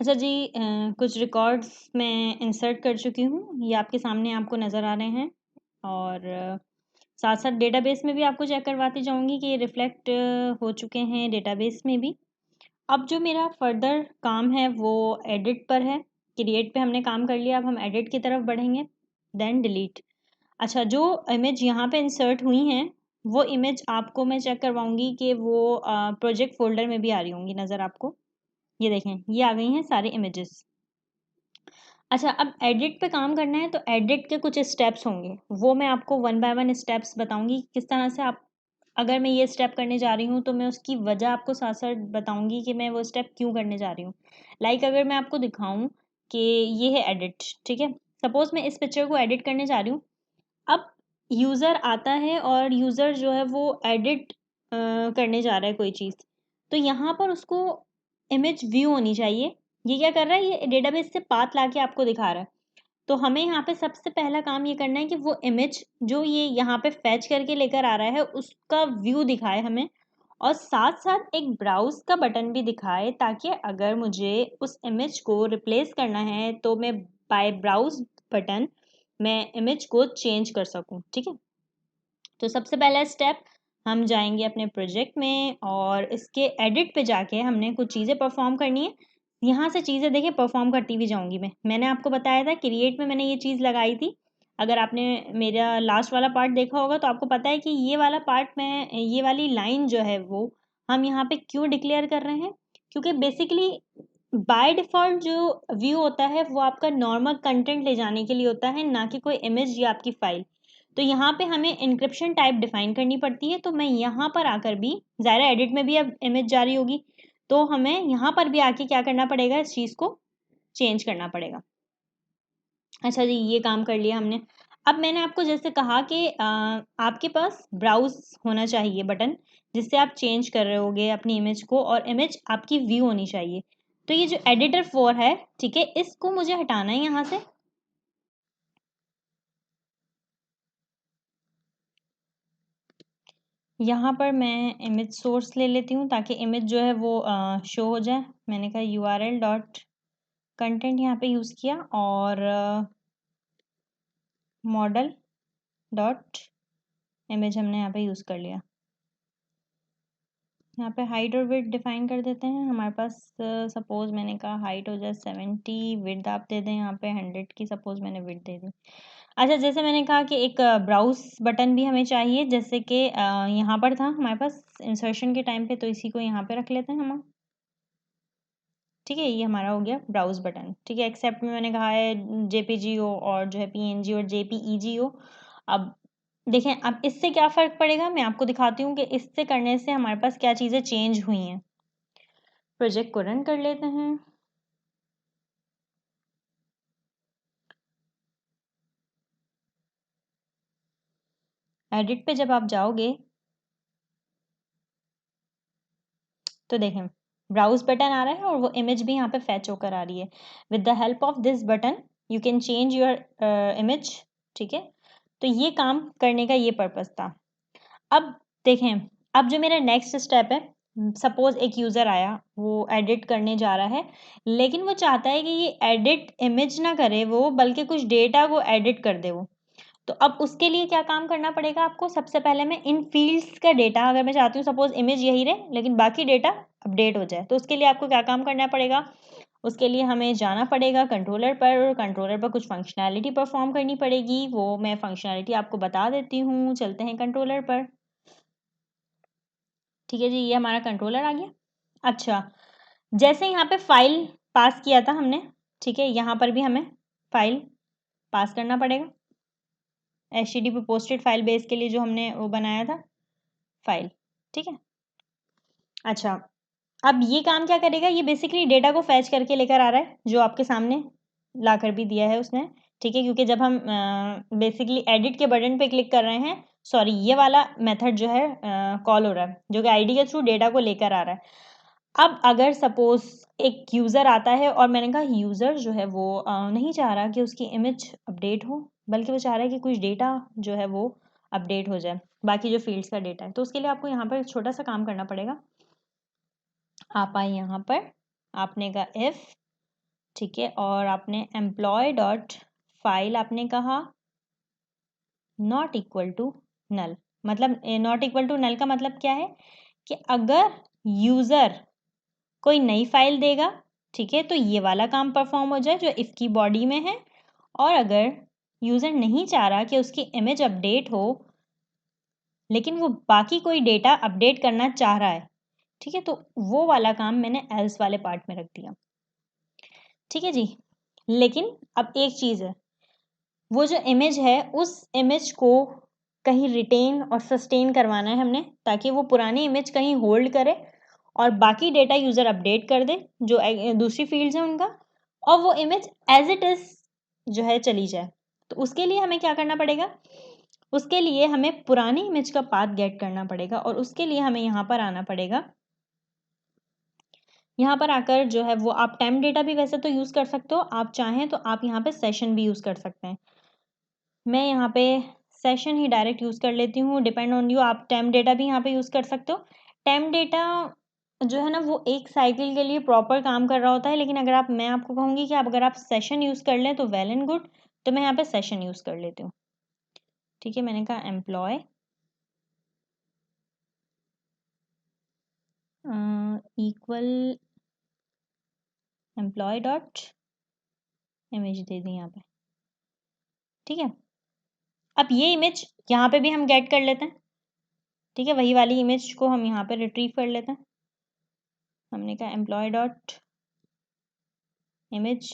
अच्छा जी, कुछ रिकॉर्ड्स मैं इंसर्ट कर चुकी हूँ, ये आपके सामने आपको नज़र आ रहे हैं। और साथ साथ डेटाबेस में भी आपको चेक करवाती जाऊँगी कि ये रिफ्लेक्ट हो चुके हैं डेटाबेस में भी। अब जो मेरा फर्दर काम है वो एडिट पर है। क्रिएट पे हमने काम कर लिया, अब हम एडिट की तरफ बढ़ेंगे, देन डिलीट। अच्छा, जो इमेज यहाँ पे इंसर्ट हुई हैं वो इमेज आपको मैं चेक करवाऊँगी कि वो प्रोजेक्ट फ़ोल्डर में भी आ रही होंगी नज़र आपको। ये देखें, ये आ गई हैं सारे इमेजेस। अच्छा, अब एडिट पे काम करना है तो एडिट के कुछ स्टेप्स होंगे, वो मैं आपको वन बाय वन स्टेप्स बताऊंगी किस तरह से आप, अगर मैं ये स्टेप करने जा रही हूँ तो मैं उसकी वजह आपको साथ साथ बताऊंगी कि मैं वो स्टेप क्यों करने जा रही हूँ। लाइक अगर मैं आपको दिखाऊं कि ये है एडिट, ठीक है, सपोज मैं इस पिक्चर को एडिट करने जा रही हूँ। अब यूज़र आता है और यूज़र जो है वो एडिट करने जा रहा है कोई चीज़, तो यहाँ पर उसको इमेज व्यू होनी चाहिए। ये क्या कर रहा है, ये डेटाबेस से पाथ ला के आपको दिखा रहा है। तो हमें यहाँ पे सबसे पहला काम ये करना है कि वो इमेज जो ये यहाँ पे फैच करके लेकर आ रहा है उसका व्यू दिखाए हमें, और साथ साथ एक ब्राउज का बटन भी दिखाए, ताकि अगर मुझे उस इमेज को रिप्लेस करना है तो मैं बाय ब्राउज बटन मैं इमेज को चेंज कर सकूं। ठीक है, तो सबसे पहला स्टेप, हम जाएंगे अपने प्रोजेक्ट में और इसके एडिट पे जाके हमने कुछ चीज़ें परफॉर्म करनी है। यहाँ से चीज़ें देखिए परफॉर्म करती हुई जाऊँगी मैंने आपको बताया था क्रिएट में मैंने ये चीज़ लगाई थी। अगर आपने मेरा लास्ट वाला पार्ट देखा होगा तो आपको पता है कि ये वाला पार्ट में ये वाली लाइन जो है वो हम यहाँ पे क्यों डिक्लेयर कर रहे हैं, क्योंकि बेसिकली बाय डिफ़ॉल्ट जो व्यू होता है वो आपका नॉर्मल कंटेंट ले जाने के लिए होता है, ना कि कोई इमेज या आपकी फ़ाइल। तो यहाँ पे हमें इंक्रिप्शन टाइप डिफाइन करनी पड़ती है, तो मैं यहाँ पर आकर भी, ज़ाहिर है एडिट में भी अब इमेज जारी होगी, तो हमें यहाँ पर भी आके क्या करना पड़ेगा, इस चीज़ को चेंज करना पड़ेगा। अच्छा जी, ये काम कर लिया हमने। अब मैंने आपको जैसे कहा कि आपके पास ब्राउज होना चाहिए बटन, जिससे आप चेंज कर रहे होगे अपनी इमेज को, और इमेज आपकी व्यू होनी चाहिए। तो ये जो एडिटर 4 है, ठीक है, इसको मुझे हटाना है यहाँ से। यहाँ पर मैं इमेज सोर्स ले लेती हूँ ताकि इमेज जो है वो शो हो जाए। मैंने कहा url डॉट कंटेंट यहाँ पे यूज़ किया, और मॉडल डॉट इमेज हमने यहाँ पे यूज़ कर लिया। यहाँ पे हाइट और विड्थ डिफाइन कर देते हैं हमारे पास। सपोज मैंने कहा हाइट हो जाए 70, विड्थ आप दे दें यहाँ पे 100 की, सपोज मैंने विड्थ दे दी। अच्छा, जैसे मैंने कहा कि एक ब्राउज बटन भी हमें चाहिए, जैसे कि यहाँ पर था हमारे पास इंसर्शन के टाइम पे, तो इसी को यहाँ पे रख लेते हैं हम। ठीक है, ये हमारा हो गया ब्राउज बटन। ठीक है, एक्सेप्ट में मैंने कहा है जेपीजी हो और जो है पीएनजी और जेपीईजी हो। अब देखें, अब इससे क्या फ़र्क पड़ेगा, मैं आपको दिखाती हूँ कि इससे करने से हमारे पास क्या चीज़ें चेंज हुई हैं। प्रोजेक्ट को रन कर लेते हैं। एडिट पे जब आप जाओगे तो देखें ब्राउज बटन आ रहा है और वो इमेज भी यहाँ पे फैच होकर आ रही है। With the help of this button you can change your image. ठीक है, तो ये काम करने का ये पर्पज़ था। अब देखें, अब जो मेरा नेक्स्ट स्टेप है, सपोज एक यूज़र आया, वो एडिट करने जा रहा है, लेकिन वो चाहता है कि ये एडिट इमेज ना करे वो, बल्कि कुछ डेटा को एडिट कर दे वो। तो अब उसके लिए क्या काम करना पड़ेगा आपको, सबसे पहले मैं इन फील्ड्स का डेटा, अगर मैं चाहती हूँ सपोज इमेज यही रहे लेकिन बाकी डेटा अपडेट हो जाए, तो उसके लिए आपको क्या काम करना पड़ेगा, उसके लिए हमें जाना पड़ेगा कंट्रोलर पर, और कंट्रोलर पर कुछ फंक्शनैलिटी परफॉर्म करनी पड़ेगी। वो मैं फंक्शनैलिटी आपको बता देती हूँ, चलते हैं कंट्रोलर पर। ठीक है जी, ये हमारा कंट्रोलर आ गया। अच्छा, जैसे यहाँ पे फाइल पास किया था हमने, ठीक है, यहाँ पर भी हमें फाइल पास करना पड़ेगा। HTTP पोस्टेड फाइल बेस के लिए जो हमने वो बनाया था फाइल। ठीक है, अच्छा, अब ये काम क्या करेगा, ये बेसिकली डेटा को फैच करके लेकर आ रहा है, जो आपके सामने ला कर भी दिया है उसने। ठीक है, क्योंकि जब हम बेसिकली एडिट के बटन पे क्लिक कर रहे हैं, सॉरी ये वाला मेथड जो है कॉल हो रहा है, जो कि आईडी के थ्रू डेटा को लेकर आ रहा है। अब अगर सपोज एक यूज़र आता है और मैंने कहा यूज़र जो है वो नहीं चाह रहा कि उसकी इमेज अपडेट हो, बल्कि वो चाह रहा है कि कुछ डेटा जो है वो अपडेट हो जाए, बाकी जो फील्ड्स का डेटा है, तो उसके लिए आपको यहाँ पर एक छोटा सा काम करना पड़ेगा। आप आए यहाँ पर, आपने कहा इफ़ ठीक है, और आपने एम्प्लॉय डॉट फाइल आपने कहा नॉट इक्वल टू नल। मतलब नॉट इक्वल टू नल का मतलब क्या है कि अगर यूज़र कोई नई फाइल देगा, ठीक है, तो ये वाला काम परफॉर्म हो जाए जो इफ़ की बॉडी में है। और अगर यूज़र नहीं चाह रहा कि उसकी इमेज अपडेट हो, लेकिन वो बाकी कोई डेटा अपडेट करना चाह रहा है, ठीक है, तो वो वाला काम मैंने एल्स वाले पार्ट में रख दिया। ठीक है जी। लेकिन अब एक चीज़ है, वो जो इमेज है उस इमेज को कहीं रिटेन और सस्टेन करवाना है हमने, ताकि वो पुरानी इमेज कहीं होल्ड करे और बाकी डेटा यूज़र अपडेट कर दे जो दूसरी फील्ड्स हैं उनका, और वो इमेज एज इट इज़ जो है चली जाए। तो उसके लिए हमें क्या करना पड़ेगा, उसके लिए हमें पुरानी इमेज का पाथ गेट करना पड़ेगा, और उसके लिए हमें यहाँ पर आना पड़ेगा। यहाँ पर आकर जो है वो आप टेम्प डेटा भी वैसे तो यूज़ कर सकते हो, आप चाहें तो आप यहाँ पे सेशन भी यूज़ कर सकते हैं। मैं यहाँ पे सेशन ही डायरेक्ट यूज़ कर लेती हूँ, डिपेंड ऑन यू। आप टेम्प डेटा भी यहाँ पे यूज़ कर सकते हो। टेम्प डेटा जो है ना वो एक साइकिल के लिए प्रॉपर काम कर रहा होता है, लेकिन अगर मैं आपको कहूँगी कि अगर आप सेशन यूज़ कर लें तो वेल एंड गुड, तो मैं यहाँ पे सेशन यूज़ कर लेती हूँ। ठीक है, मैंने कहा employ equal employ dot image दे दी यहाँ पे। ठीक है, अब ये इमेज यहाँ पे भी हम गेट कर लेते हैं। ठीक है, वही वाली इमेज को हम यहाँ पे रिट्रीव कर लेते हैं। हमने कहा employ dot image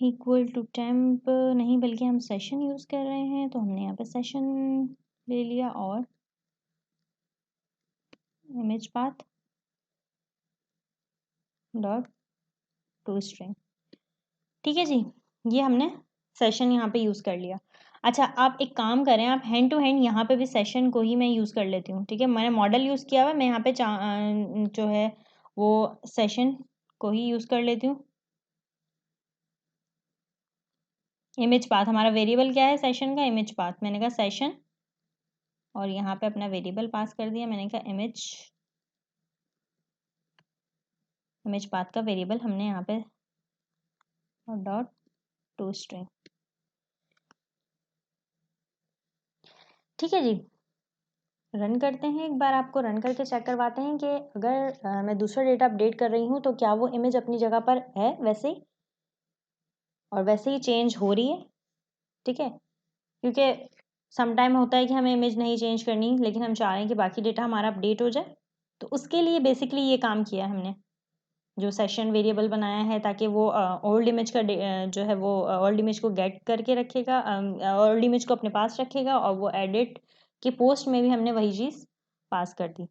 equal to temp नहीं, बल्कि हम सेशन यूज़ कर रहे हैं, तो हमने यहाँ पे सेशन ले लिया और image path dot to string. ठीक है जी, ये हमने सेशन यहाँ पे यूज़ कर लिया। अच्छा, आप एक काम करें, आप हैंड टू हैंड यहाँ पे भी सेशन को ही मैं यूज़ कर लेती हूँ। ठीक है, मैंने मॉडल यूज़ किया हुआ है, मैं यहाँ पे जो है वो सेशन को ही यूज़ कर लेती हूँ। इमेज पाथ हमारा वेरिएबल क्या है सेशन का, इमेज पाथ। मैंने कहा सेशन और यहाँ पे अपना वेरिएबल पास कर दिया, मैंने कहा इमेज पाथ का वेरिएबल हमने यहाँ पे डॉट टू स्ट्रिंग। ठीक है जी, रन करते हैं एक बार, आपको रन करके चेक करवाते हैं कि अगर मैं दूसरा डेटा अपडेट कर रही हूँ तो क्या वो इमेज अपनी जगह पर है वैसे ही, और वैसे ही चेंज हो रही है। ठीक है, क्योंकि समटाइम होता है कि हमें इमेज नहीं चेंज करनी, लेकिन हम चाह रहे हैं कि बाकी डेटा हमारा अपडेट हो जाए, तो उसके लिए बेसिकली ये काम किया है हमने, जो सेशन वेरिएबल बनाया है, ताकि वो ओल्ड इमेज का जो है वो ओल्ड इमेज को गेट करके रखेगा, ओल्ड इमेज को अपने पास रखेगा, और वो एडिट के पोस्ट में भी हमने वही चीज़ पास कर दी।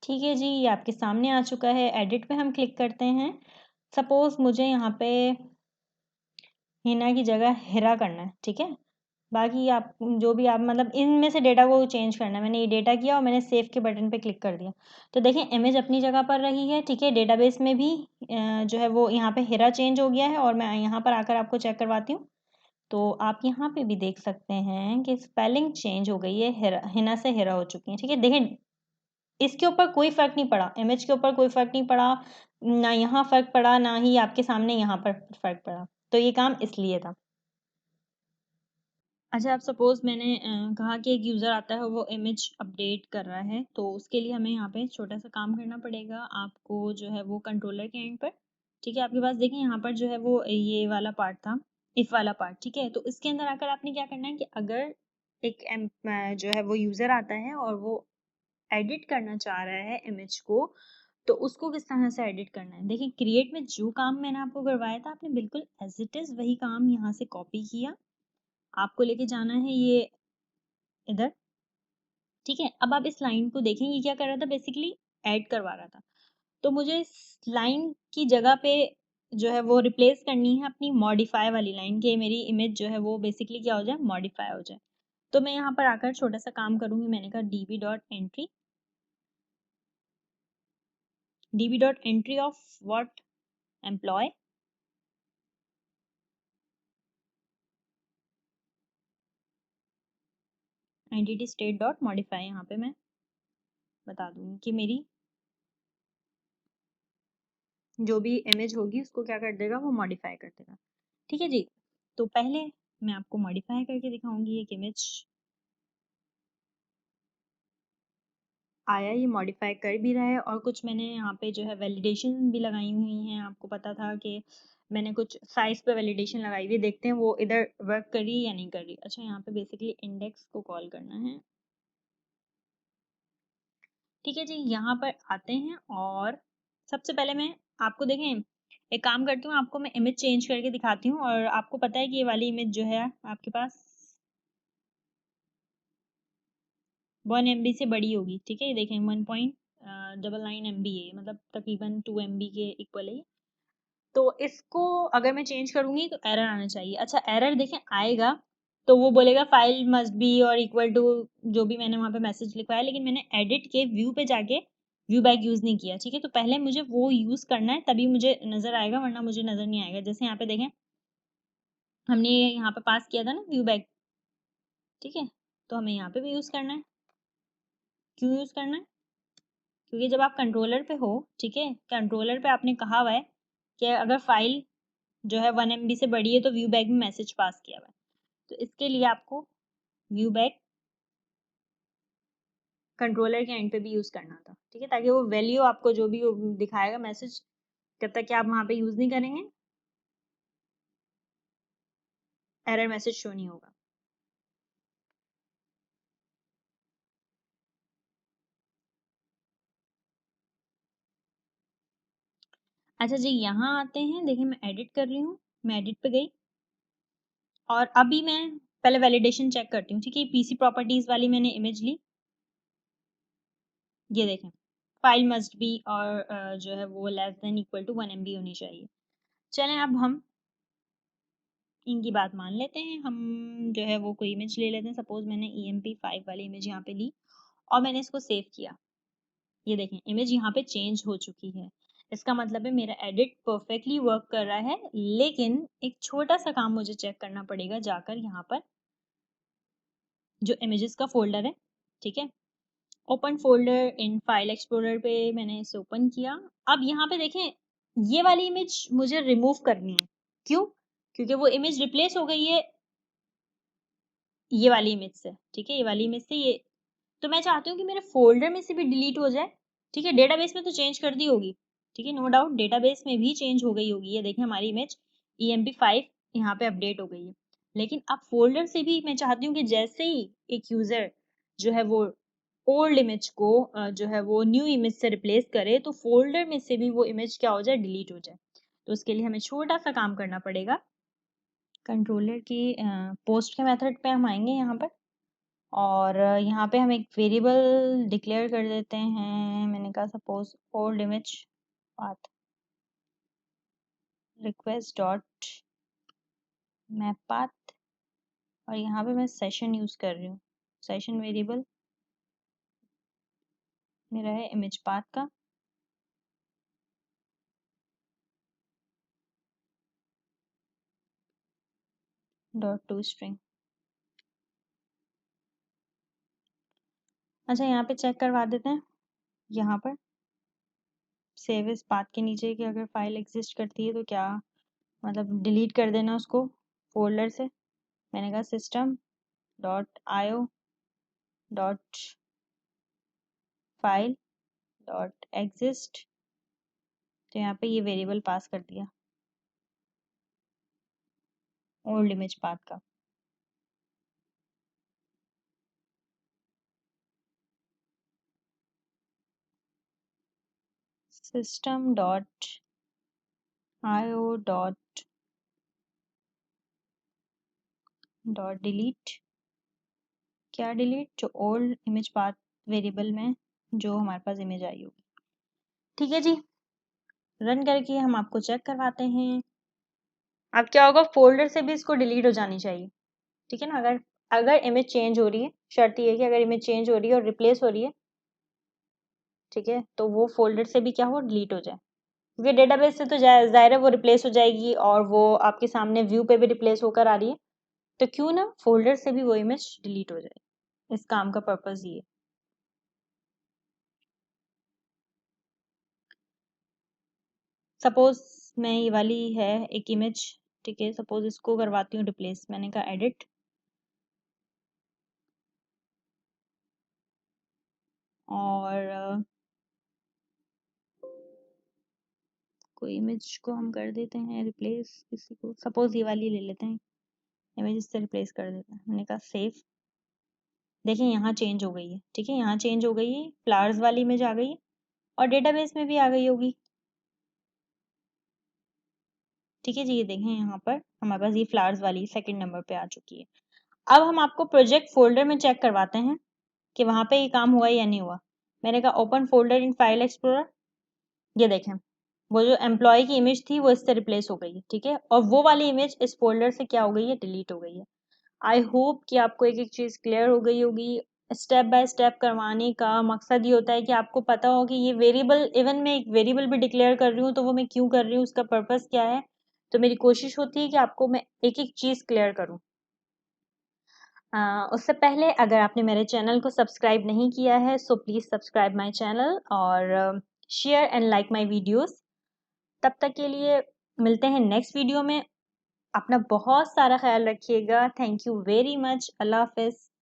ठीक है जी, ये आपके सामने आ चुका है। एडिट पे हम क्लिक करते हैं। सपोज़ मुझे यहाँ पे हिना की जगह हिरा करना है, ठीक है। बाकी आप जो भी आप मतलब इनमें से डेटा को चेंज करना है। मैंने ये डेटा किया और मैंने सेव के बटन पे क्लिक कर दिया, तो देखें इमेज अपनी जगह पर रही है। ठीक है, डेटाबेस में भी जो है वो यहाँ पे हिरा चेंज हो गया है, और मैं यहाँ पर आकर आपको चेक करवाती हूँ। तो आप यहाँ पे भी देख सकते हैं कि स्पेलिंग चेंज हो गई है, हिना से हिरा हो चुकी है। ठीक है, देखें इसके ऊपर कोई फ़र्क नहीं पड़ा, इमेज के ऊपर कोई फ़र्क नहीं पड़ा, ना यहाँ फ़र्क पड़ा, ना ही आपके सामने यहाँ पर फ़र्क पड़ा। तो ये काम इसलिए था। अच्छा, अब सपोज़ मैंने कहा कि एक यूज़र आता है, वो इमेज अपडेट कर रहा है, तो उसके लिए हमें यहाँ पे छोटा-सा काम करना पड़ेगा। आपको जो है वो कंट्रोलर के एंड पर, ठीक है, आपके पास देखें यहाँ पर जो है वो ये वाला पार्ट था, इफ वाला पार्ट, ठीक है। तो इसके अंदर आकर आपने क्या करना है कि अगर एक जो है वो यूज़र आता है और वो एडिट करना चाह रहा है इमेज को, तो उसको किस तरह से एडिट करना है। देखिए क्रिएट में जो काम मैंने आपको करवाया था, आपने बिल्कुल एज इट इज़ वही काम यहाँ से कॉपी किया, आपको लेके जाना है ये इधर। ठीक है, अब आप इस लाइन को देखें, ये क्या कर रहा था, बेसिकली ऐड करवा रहा था। तो मुझे इस लाइन की जगह पे जो है वो रिप्लेस करनी है अपनी मॉडिफाई वाली लाइन, कि मेरी इमेज जो है वो बेसिकली क्या हो जाए, मॉडिफाई हो जाए। तो मैं यहाँ पर आकर छोटा सा काम करूंगी, मैंने कहा db.entry of what, employ, entity state dot modify, यहाँ पे मैं बता दूँगी कि मेरी जो भी इमेज होगी उसको क्या कर देगा, वो मॉडिफाई कर देगा। ठीक है जी, तो पहले मैं आपको मॉडिफाई करके दिखाऊंगी एक इमेज। आया, ये मॉडिफाई कर भी रहा है, और कुछ मैंने यहाँ पे जो है वैलिडेशन भी लगाई हुई हैं। आपको पता था कि मैंने कुछ साइज पे वैलिडेशन लगाई हुई, देखते हैं वो इधर वर्क कर रही है या नहीं कर रही। अच्छा, यहाँ पे बेसिकली इंडेक्स को कॉल करना है। ठीक है जी, यहाँ पर आते हैं और सबसे पहले मैं आपको देखें, एक काम करती हूँ, आपको मैं इमेज चेंज करके दिखाती हूँ। और आपको पता है कि ये वाली इमेज जो है आपके पास 1 MB से बड़ी होगी। ठीक है, ये देखें 1.99 MB है, मतलब तकरीबन 2 MB के इक्वल है। तो इसको अगर मैं चेंज करूंगी तो एरर आना चाहिए। अच्छा, एरर देखें आएगा तो वो बोलेगा फाइल मस्ट बी और इक्वल टू जो भी मैंने वहाँ पे मैसेज लिखवाया, लेकिन मैंने एडिट के व्यू पे जाके व्यू बैक यूज़ नहीं किया। ठीक है, तो पहले मुझे वो यूज़ करना है, तभी मुझे नज़र आएगा, वरना मुझे नज़र नहीं आएगा। जैसे यहाँ पे देखें, हमने यहाँ पे पास किया था ना व्यू बैक। ठीक है, तो हमें यहाँ पे भी यूज़ करना है। क्यों यूज़ करना है? क्योंकि जब आप कंट्रोलर पे हो, ठीक है, कंट्रोलर पे आपने कहा हुआ है कि अगर फाइल जो है 1 MB से बड़ी है तो व्यू बैक में मैसेज पास किया हुआ है। तो इसके लिए आपको व्यू बैक कंट्रोलर के एंड पे भी यूज़ करना था। ठीक है, ताकि वो वैल्यू आपको जो भी दिखाएगा मैसेज, जब तक कि आप वहाँ पे यूज़ नहीं करेंगे एरर मैसेज शो नहीं होगा। अच्छा जी, यहाँ आते हैं, देखिए मैं एडिट कर रही हूँ, मैं एडिट पे गई और अभी मैं पहले वैलिडेशन चेक करती हूँ। ठीक है, पीसी प्रॉपर्टीज वाली मैंने इमेज ली, ये देखें फाइल मस्ट बी और जो है वो less than equal to 1 MB होनी चाहिए। चलें, अब हम इनकी बात मान लेते हैं। हम जो है वो कोई इमेज ले लेते हैं। सपोज मैंने EMP5 वाली इमेज यहाँ पे ली और मैंने इसको सेव किया। ये देखें इमेज यहाँ पे चेंज हो चुकी है। इसका मतलब है मेरा एडिट परफेक्टली वर्क कर रहा है, लेकिन एक छोटा सा काम मुझे चेक करना पड़ेगा जाकर यहाँ पर जो इमेजेस का फोल्डर है। ठीक है, open folder in file explorer पे मैंने इसे ओपन किया। अब यहाँ पे देखें, ये वाली इमेज मुझे रिमूव करनी है। क्यों? क्योंकि वो इमेज रिप्लेस हो गई है ये वाली इमेज से। ठीक है, ये वाली इमेज से ये, तो मैं चाहती हूँ कि मेरे फोल्डर में से भी डिलीट हो जाए। ठीक है, डेटाबेस में तो चेंज कर दी होगी। ठीक है, नो डाउट डेटाबेस में भी चेंज हो गई होगी। ये देखें हमारी इमेज EMP5 यहाँ पे अपडेट हो गई है, लेकिन अब फोल्डर से भी मैं चाहती हूँ कि जैसे ही एक यूजर जो है वो ओल्ड इमेज को जो है वो न्यू इमेज से रिप्लेस करे, तो फोल्डर में से भी वो इमेज क्या हो जाए, डिलीट हो जाए। तो उसके लिए हमें छोटा सा काम करना पड़ेगा। कंट्रोलर की पोस्ट के मेथड पे हम आएंगे यहाँ पर, और यहाँ पे हम एक वेरिएबल डिक्लेयर कर देते हैं। मैंने कहा suppose old image path request dot map path, और यहाँ पे मैं सेशन यूज़ कर रही हूँ। सेशन वेरिएबल मेरा है इमेज पाथ का, डॉट टू स्ट्रिंग। अच्छा, यहाँ पे चेक करवा देते हैं, यहाँ पर सेव इस पाथ के नीचे कि अगर फाइल एग्जिस्ट करती है तो क्या, मतलब डिलीट कर देना उसको फोल्डर से। मैंने कहा system dot IO dot file dot exist, तो यहाँ पे ये वेरिएबल पास कर दिया ओल्ड इमेज पाथ का। System dot IO dot dot delete, क्या डिलीट, जो ओल्ड इमेज पाथ वेरिएबल में जो हमारे पास इमेज आई होगी। ठीक है जी, रन करके हम आपको चेक करवाते हैं। अब क्या होगा, फोल्डर से भी इसको डिलीट हो जानी चाहिए। ठीक है ना, अगर अगर इमेज चेंज हो रही है, शर्त ये है कि अगर इमेज चेंज हो रही है और रिप्लेस हो रही है, ठीक है, तो वो फोल्डर से भी क्या हो, डिलीट हो जाए। क्योंकि डेटाबेस से तो जाहिर है वो रिप्लेस हो जाएगी, और वो आपके सामने व्यू पे भी रिप्लेस होकर आ रही है, तो क्यों ना फोल्डर से भी वो इमेज डिलीट हो जाए। इस काम का पर्पस ये। सपोज मैं ये वाली है एक इमेज, ठीक है, सपोज इसको करवाती हूँ रिप्लेस, मैंने कहा एडिट, और कोई इमेज को हम कर देते हैं रिप्लेस, किसी को सपोज ये वाली ले लेते हैं इमेज, इससे रिप्लेस कर देते हैं। मैंने कहा सेव, देखिए यहाँ चेंज हो गई है, ठीक है, यहाँ चेंज हो गई है, फ्लावर्स वाली इमेज आ गई है और डेटाबेस में भी आ गई होगी, ठीक है जी। ये देखें यहाँ पर हमारे पास ये फ्लावर्स वाली सेकंड नंबर पे आ चुकी है। अब हम आपको प्रोजेक्ट फोल्डर में चेक करवाते हैं कि वहाँ पे ये काम हुआ या नहीं हुआ। मैंने कहा open folder in file explorer, ये देखें वो जो एम्प्लॉय की इमेज थी वो इससे रिप्लेस हो गई है, ठीक है, और वो वाली इमेज इस फोल्डर से क्या हो गई है, डिलीट हो गई है। आई होप कि आपको एक एक चीज़ क्लियर हो गई होगी। स्टेप बाय स्टेप करवाने का मकसद ये होता है कि आपको पता हो कि ये वेरिएबल, इवन मैं एक वेरिएबल भी डिक्लेयर कर रही हूँ तो वो मैं क्यों कर रही हूँ, उसका पर्पस क्या है। तो मेरी कोशिश होती है कि आपको मैं एक एक चीज़ क्लियर करूँ। उससे पहले अगर आपने मेरे चैनल को सब्सक्राइब नहीं किया है so please subscribe my channel और share and like my videos. तब तक के लिए मिलते हैं नेक्स्ट वीडियो में। अपना बहुत सारा ख्याल रखिएगा। Thank you very much. अल्लाह हाफिज़।